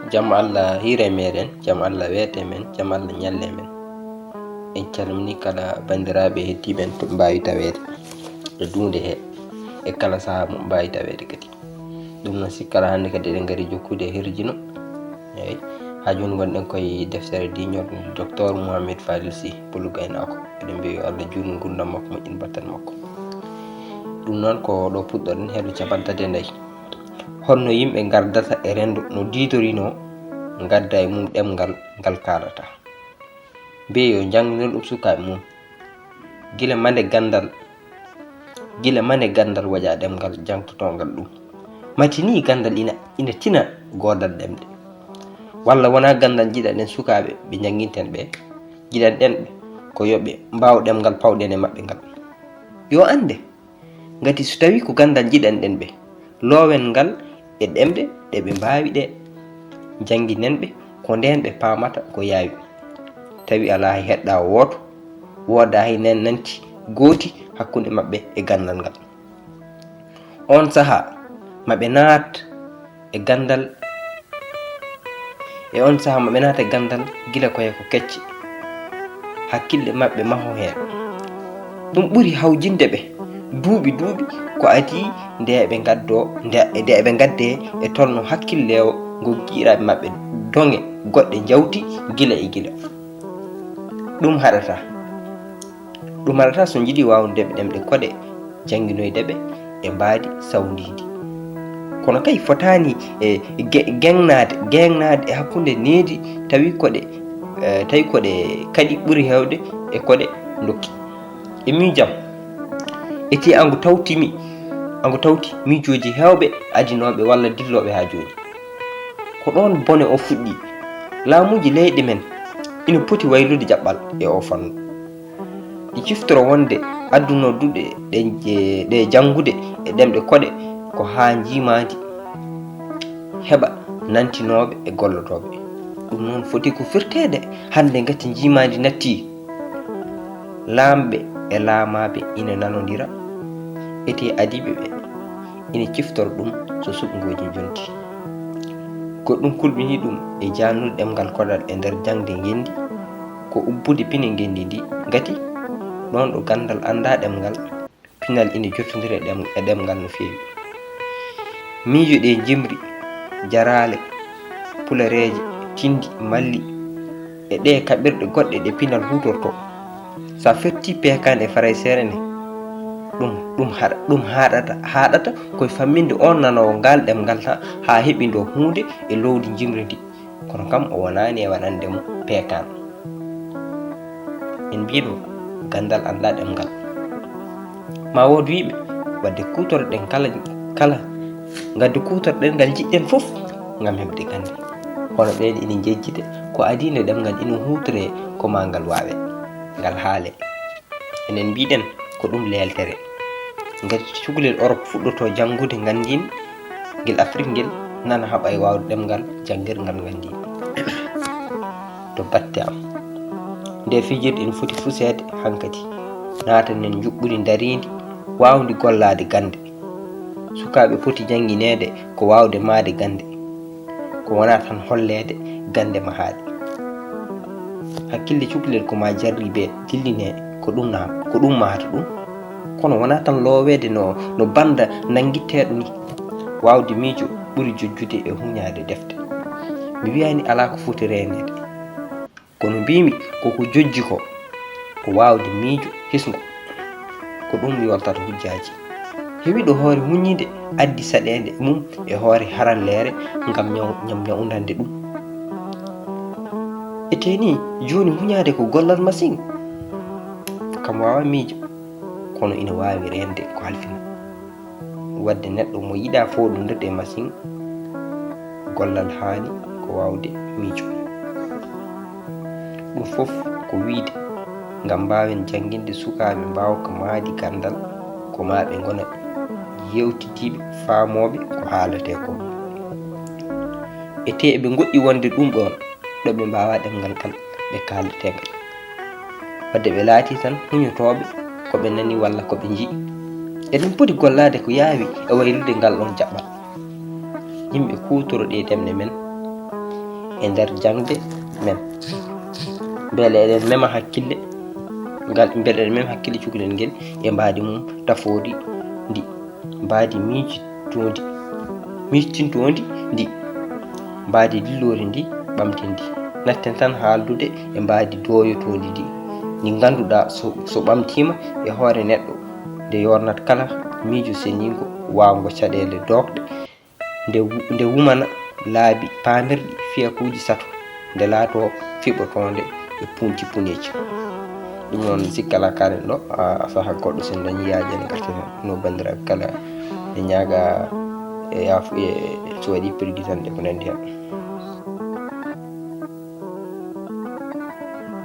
Jam Allah hire meɗen, jam Allah weete men, jam Allah nyalle men. En calmini kala bandiraɓe hettiɓen to mbawi tawede e dunde he e kala saaha mo mbawi tawede kadi. Ɗum noon sikkala hande kadi eɗen gari jokkude herjino eyyi ha joni gonɗen koye deftere diñorɗe docteur Mouhamed Fadil Sy Pullo Gaynako. Eɗen mbiya yo Allah jurnu nguurdam makko, moƴƴin battal makko. Ɗum noon ko ɗo puɗɗoɗen heeɗo 34. Honno yimɓe gardata e rendo no didorino gadda e mum ɗemngal ngal kalata. Mbiye yo jangginol ɗum sukaɓe mum gila mande gandal waƴa ɗemngal jangtotongal ɗum. Matini gandal ina tina godal ɗemɗe. Walla wona gandal jiɗaɗen sukaɓe ɓe janginten ɓe, jiɗanɗen ɓe ko yoɓe mbaw ɗemngal pawɗen e maɓɓe ngal. Yo ande ngati so tawi ko gandal jiɗanɗen ɓe, lowen ngal e ɗemɗe ɗe ɓe mbawi ɗe, janginen ɓe ko nden ɓe pamata ko yawi. Tawi ala hay heɗɗa woto, woda hay nen nanti gooti hakkude maɓɓe e gandal ngal. On saaha maɓe naat e gandal gila koye ko kecce, hakkille maɓɓe maho hen. Ɗum ɓuri hawjinde ɓe duuɓi ko adi nde eɓe gadde e tolno hakkille ngo giiraɓe maɓɓe donge goɗɗe jawti gila e gila. Ɗum haɗata so jiiɗi wawdeɓe ɗemɗe koɗe janginoydeɓe e mbaadi sawdidi. Kono kay fotani e gengnade e hakkude needi tawi koɗe kadi ɓuri hewde e koɗe dokki. E miijam eti angu tawti miijoji hewɓe adinoɓe walla dilloɓe ha joni. Ko ɗon bone o fuɗɗi. Laamuji leyɗe men ina poti waylude jaɓɓal e o fannu. Ɗi ciftoro wonde adduno duɗe ɗe jangude e ɗemɗe koɗe ko ha jimadi heɓa nantinoɓe e gollotoɓe. Ɗum noon foti ko firtede hande gati jimadi natti. Lamɓe e laamaɓe ina nanodira, ete adiɓe ɓe ina ciftora ɗum so suɓgoji jonti. Goɗɗum kulɓini ɗum e jannude ɗemgal koɗal e nder jangde gendi ko ubbude pine gendi ndi, gati ɗon ɗo gandal annda ɗemgal pinal ina jottodiri e ɗemgal no fewi. Miijo ɗe jimri, jarale, pulareje, tindi, malli e ɗe kaɓirɗe goɗɗe ɗe pinal hutorto. Sa fetti pekane e faraysere ne ɗum haɗata koye famminde on nanowo ngal ɗemgal ha heɓi ndo hunde e lowdi jimri ndi, kono kam o wonani e waɗandemo pekan. En mbiɗo gandal anda ɗemgal. Ma wod wiɓe wadde kutorɗen kala gadde kutorɗen ngal jiɗɗen foof ngam heɓde gande. Hono ɓen ina jejjide ko adinde ɗemgal ina hutore ko ma ngal wawe ngal haale. Enen mbiɗen ko ɗum leltere. Ngati cukalel Europe fuɗɗoto jangude gandin ngel Afrique ngel nana haɓa e wawde ɗemgal janngirgal gandin. To batte am nde fijirde ina foti fusede hankadi natanen juɓɓudi daridi wawdi gollade gande. Sukaɓe foti janginede ko wawde maade gande, ko wona tan hollede gande mahade. Hakkille cukalel ko ma jarri be dilline ko ɗum mahata ɗum, kono wona tan lowede no banda nanguitteɗo ni. Wawde miijo ɓuri jojjude e huñade defte. Mi wiyani ala ko foti renede, kono mbimi koko jojji ko wawde miijo hisgo, ko ɗum yoltata hujjaji. Hewiɗo hoore huñide addi saɗede mum e hoore harallere ngam ñawdande ɗum. Eteni joni huñade ko gollal machine, kam wawa miijo kono ina wawi rende ko halfina. Wadde neɗɗo mo yiɗa foɗoderde e machine, gollal hani ko wawde miijo. Ɗum foof ko wiide ngam mbawen janginde sukaɓe mbawka maadi gandal ko maɓe gona yewtidiɓe faamoɓe ko haalate ko. Ete eɓe goɗɗi wonde ɗum ɗon ɗo ɓe mbawa ɗemgal kal ɓe kalategal. Wadde ɓe laati tan huñotoɓe ko ɓe nani walla ko ɓe jii. eɗen poti gollade ko yaawi e waylude ngal ɗon jaɓɓal. Yimɓe kutoro ɗe ɗemɗe men e nder jangde men, beele eɗen mema hakkille ngal, beele eɗen mema hakkille cukalel ngel e mbadi mum tafodi ndi, mbadi miijtintondi ndi, mbadi dillori ndi ɓamtindi. Natten tan haaldude e mbadi doyotondi ndi ganduɗa so ɓamtima e hoore neɗɗo nde yornat kala miijo senningo wawngo caɗele dokɗe, nde wumana laabi pamirɗi fiyakuji sato, nde laato fiɓotonde e punti puneji. ɗum noon sikkala karen ɗo a saha goɗɗo sen dañi yaaji en garteten no bandiraɓe kala e ñaaga e yaafu e so waɗi pirgitande ko nandi hen.